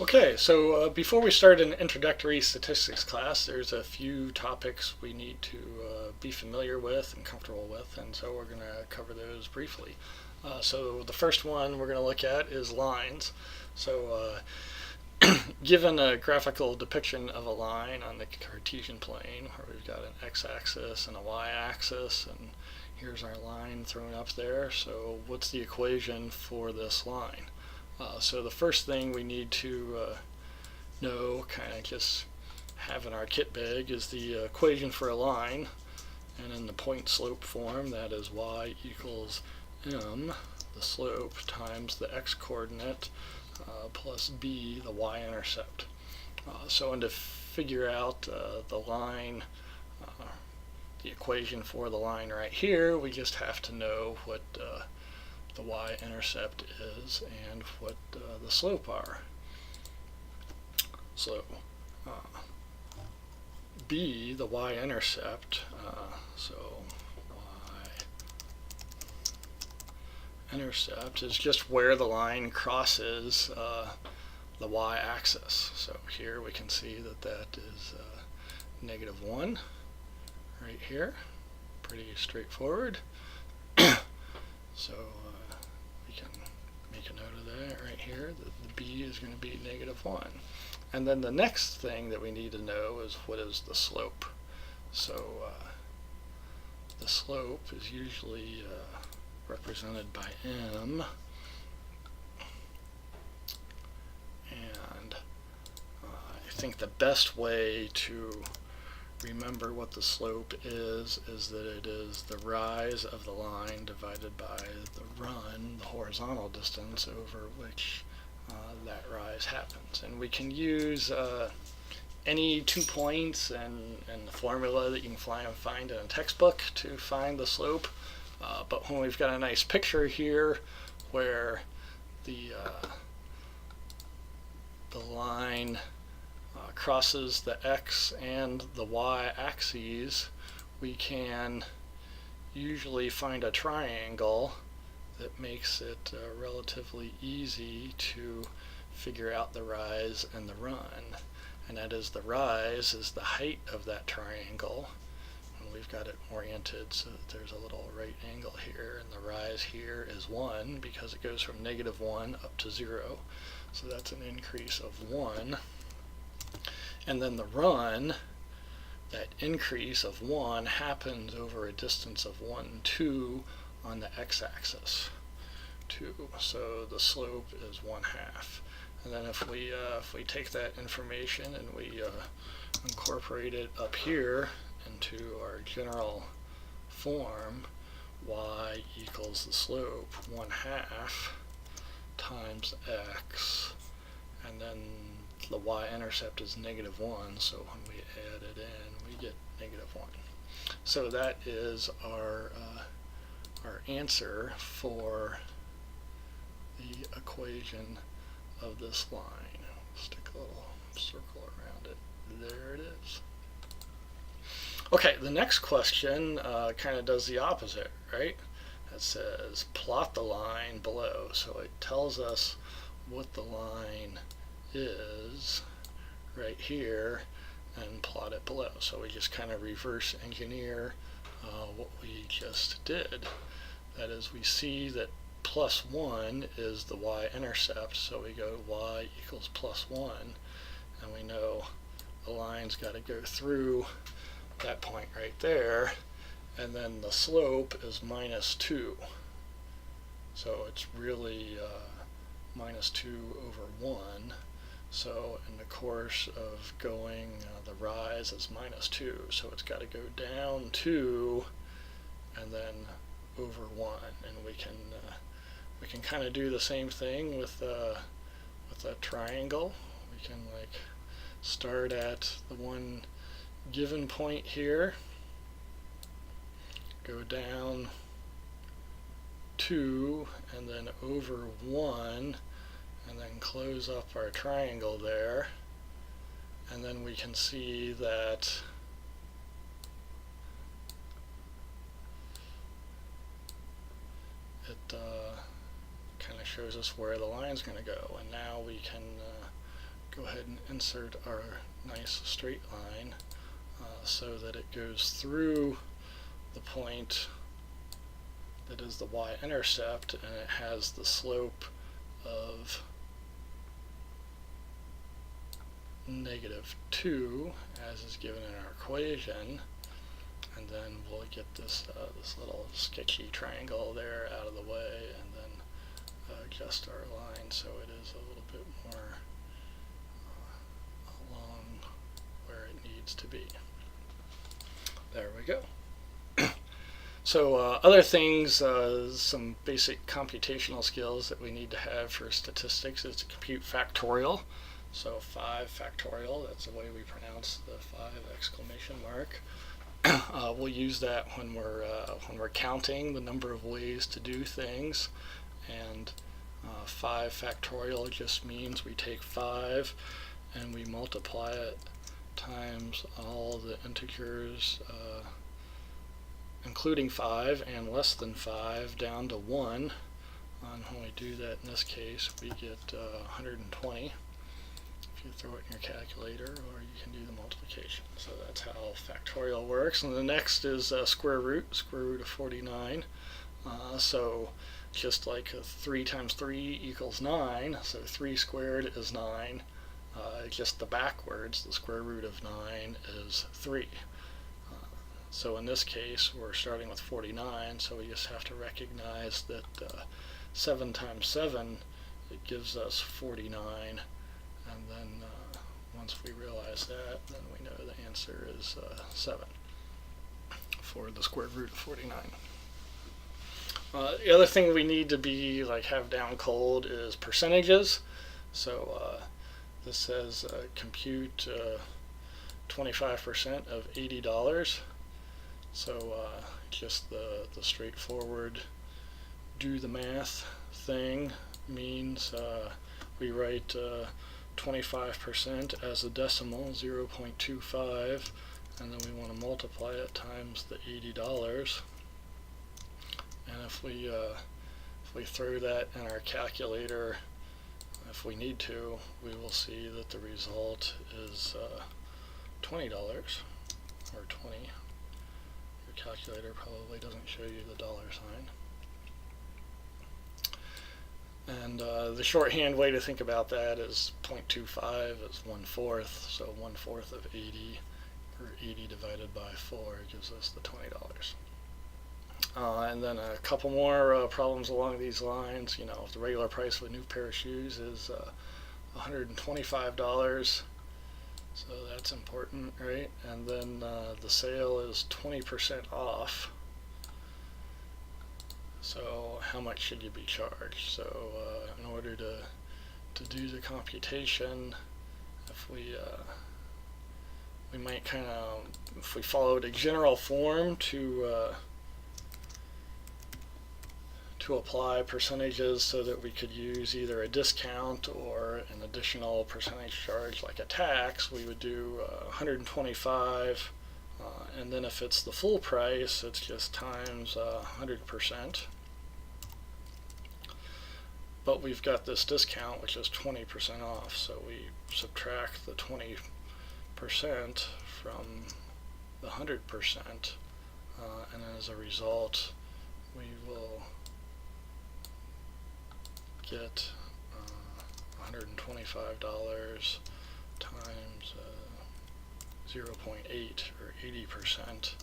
Okay, so before we start an introductory statistics class, there's a few topics we need to be familiar with and comfortable with, and so we're going to cover those briefly. So the first one we're going to look at is lines. So given a graphical depiction of a line on the Cartesian plane, where we've got an x-axis and a y-axis, and here's our line thrown up there, so what's the equation for this line? So the first thing we need to know, kind of just have in our kit bag, is the equation for a line. And in the point slope form, that is y equals m, the slope, times the x coordinate plus b, the y-intercept. So to figure out the line, the equation for the line right here, we just have to know what the y-intercept is and what the slope are. So b, the y-intercept, so y-intercept is just where the line crosses the y-axis. So here we can see that that is -1 right here. Pretty straightforward. So we can make a note of that right here, that the b is going to be -1. And then the next thing that we need to know is what is the slope. So the slope is usually represented by m, and I think the best way to remember what the slope is that it is the rise of the line divided by the run, the horizontal distance over which that rise happens. And we can use any 2 points and the formula that you can find in a textbook to find the slope. But when we've got a nice picture here where the line crosses the x and the y axes, we can usually find a triangle that makes it relatively easy to figure out the rise and the run. And that is, the rise is the height of that triangle, and we've got it oriented so that there's a little right angle here, and the rise here is 1 because it goes from -1 up to 0, so that's an increase of 1. And then the run, that increase of 1, happens over a distance of 1, 2 on the x-axis, 2. So the slope is 1/2. And then if we take that information and we incorporate it up here into our general form, y equals the slope 1/2 times x, and then the y-intercept is -1, so when we add it in, we get -1. So that is our answer for the equation of this line. Stick a little circle around it. There it is. Okay, the next question kind of does the opposite, right? It says plot the line below. So it tells us what the line is right here and plot it below. So we just kind of reverse engineer what we just did. That is, we see that +1 is the y-intercept, so we go y equals +1, and we know the line's got to go through that point right there, and then the slope is -2. So it's really -2 over 1. So in the course of going, the rise is -2, so it's got to go down 2 and then over 1. And we can kind of do the same thing with a triangle. We can start at the one given point here, go down 2 and then over 1, and then close up our triangle there, and then we can see that it kind of shows us where the line's going to go. And now we can go ahead and insert our nice straight line so that it goes through the point that is the y-intercept, and it has the slope of -2 as is given in our equation, and then we'll get this this little sketchy triangle there out of the way, and then adjust our line so it is a little bit more along where it needs to be. There we go. So other things, some basic computational skills that we need to have for statistics is to compute factorial. So 5 factorial, that's the way we pronounce the 5 exclamation mark. We'll use that when we're counting the number of ways to do things, and 5 factorial just means we take 5 and we multiply it times all the integers including 5 and less than 5 down to 1. And when we do that in this case, we get 120 if you throw it in your calculator, or you can do the multiplication. So that's how factorial works. And the next is square root of 49. So just like 3 times 3 equals 9, so 3 squared is 9. Just the backwards, the square root of 9 is 3. So in this case, we're starting with 49, so we just have to recognize that 7 times 7, it gives us 49, and then once we realize that, then we know the answer is 7 for the square root of 49. The other thing we need to be have down cold is percentages. So this says compute 25% of $80. So just the straightforward do the math thing means we write 25% as a decimal, 0.25, and then we want to multiply it times the $80. And if we throw that in our calculator, if we need to, we will see that the result is $20 or 20. Your calculator probably doesn't show you the dollar sign. And the shorthand way to think about that is 0.25 is 1/4, so 1/4 of 80, or 80 divided by 4 gives us the $20. And then a couple more problems along these lines. If the regular price of a new pair of shoes is $125, so that's important, right? And then the sale is 20% off. So how much should you be charged? So in order to do the computation, if we might if we followed a general form to apply percentages so that we could use either a discount or an additional percentage charge like a tax, we would do 125, and then if it's the full price, it's just times 100%. But we've got this discount, which is 20% off, so we subtract the 20% from the 100%, and as a result, we will get $125 times 0.8 or 80%,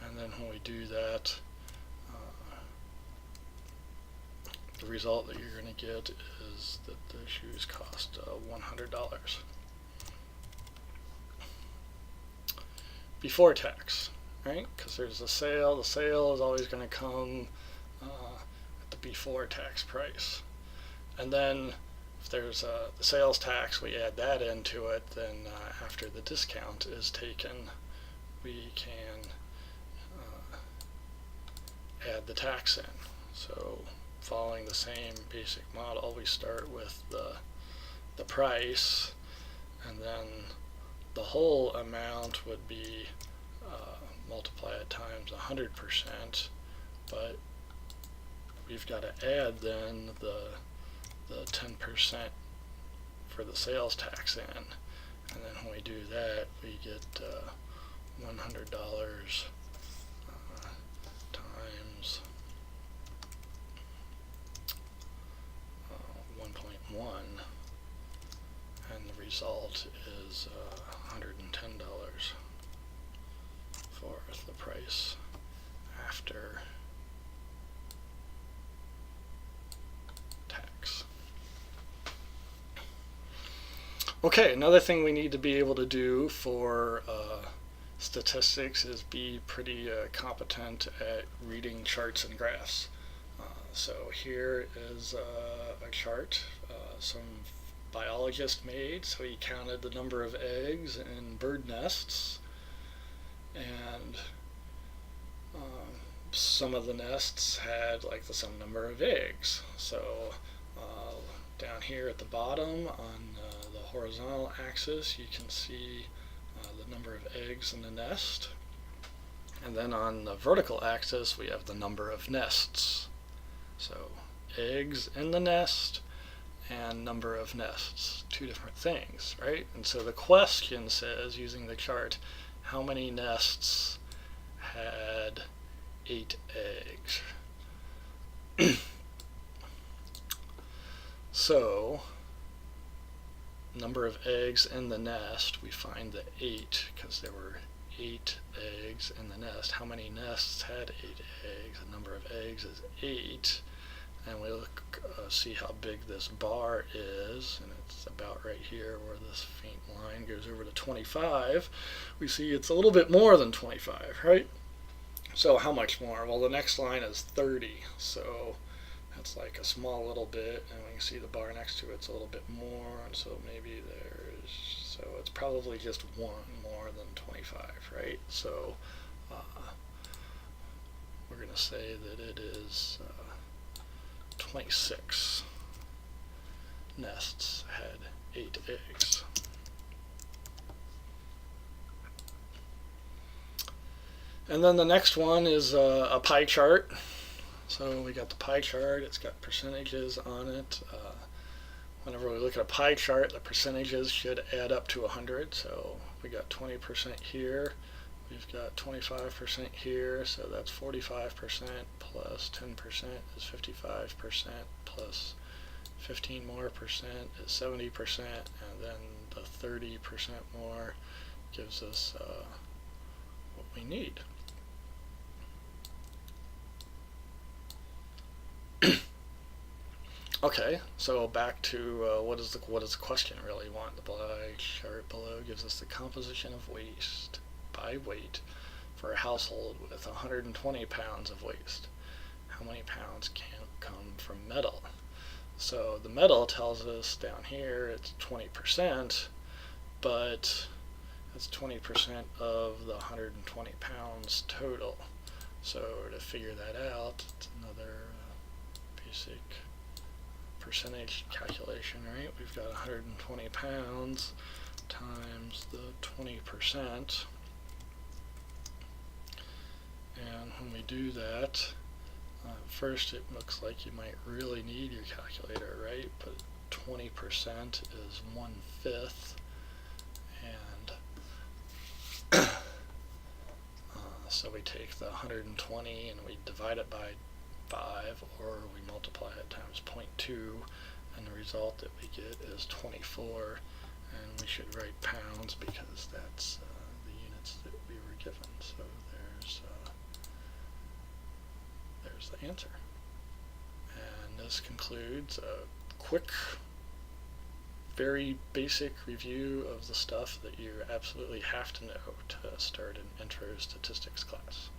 and then when we do that, the result that you're going to get is that the shoes cost $100 before tax, right? Because there's a sale. The sale is always going to come at the before tax price, and then if there's the sales tax, we add that into it. Then after the discount is taken, we can add the tax in. So following the same basic model, we start with the price, and then the whole amount would be multiply it times 100%, but we've got to add then the 10% for the sales tax in. And then when we do that, we get $100 times 1.1, and the result is $110 for the price after tax. Okay, another thing we need to be able to do for statistics is be pretty competent at reading charts and graphs. So here is a chart some biologist made. So he counted the number of eggs in bird nests, and some of the nests had like the same number of eggs. So down here at the bottom on the horizontal axis, you can see the number of eggs in the nest. And then on the vertical axis, we have the number of nests. So eggs in the nest and number of nests, two different things, right? And so the question says, using the chart, how many nests had 8 eggs? So number of eggs in the nest, we find the 8 because there were 8 eggs in the nest. How many nests had 8 eggs? The number of eggs is 8, and we look see how big this bar is, and it's about right here where this faint line goes over to 25. We see it's a little bit more than 25, right? So how much more? Well, the next line is 30, so that's like a small little bit, and we can see the bar next to it's a little bit more, and so maybe so it's probably just 1 more than 25, right? So we're going to say that it is 26 nests had 8 eggs. And then the next one is a pie chart. So we got the pie chart, it's got percentages on it. Whenever we look at a pie chart, the percentages should add up to 100. So we got 20% here, we've got 25% here, so that's 45% plus 10% is 55%, plus 15 more percent is 70%, and then the 30% more gives us what we need. Okay, so back to what does the question really want? The pie chart below gives us the composition of waste by weight for a household with 120 pounds of waste. How many pounds can come from metal? So the metal tells us down here it's 20%, but that's 20% of the 120 pounds total. So to figure that out, it's another basic percentage calculation, right? We've got 120 pounds times the 20%, and when we do that, first it looks like you might really need your calculator, right? But 20% is 1/5, and so we take the 120 and we divide it by 5, or we multiply it times 0.2, and the result that we get is 24, and we should write pounds because that's the units that we were given. So there's the answer. And this concludes a quick, very basic review of the stuff that you absolutely have to know to start an intro statistics class.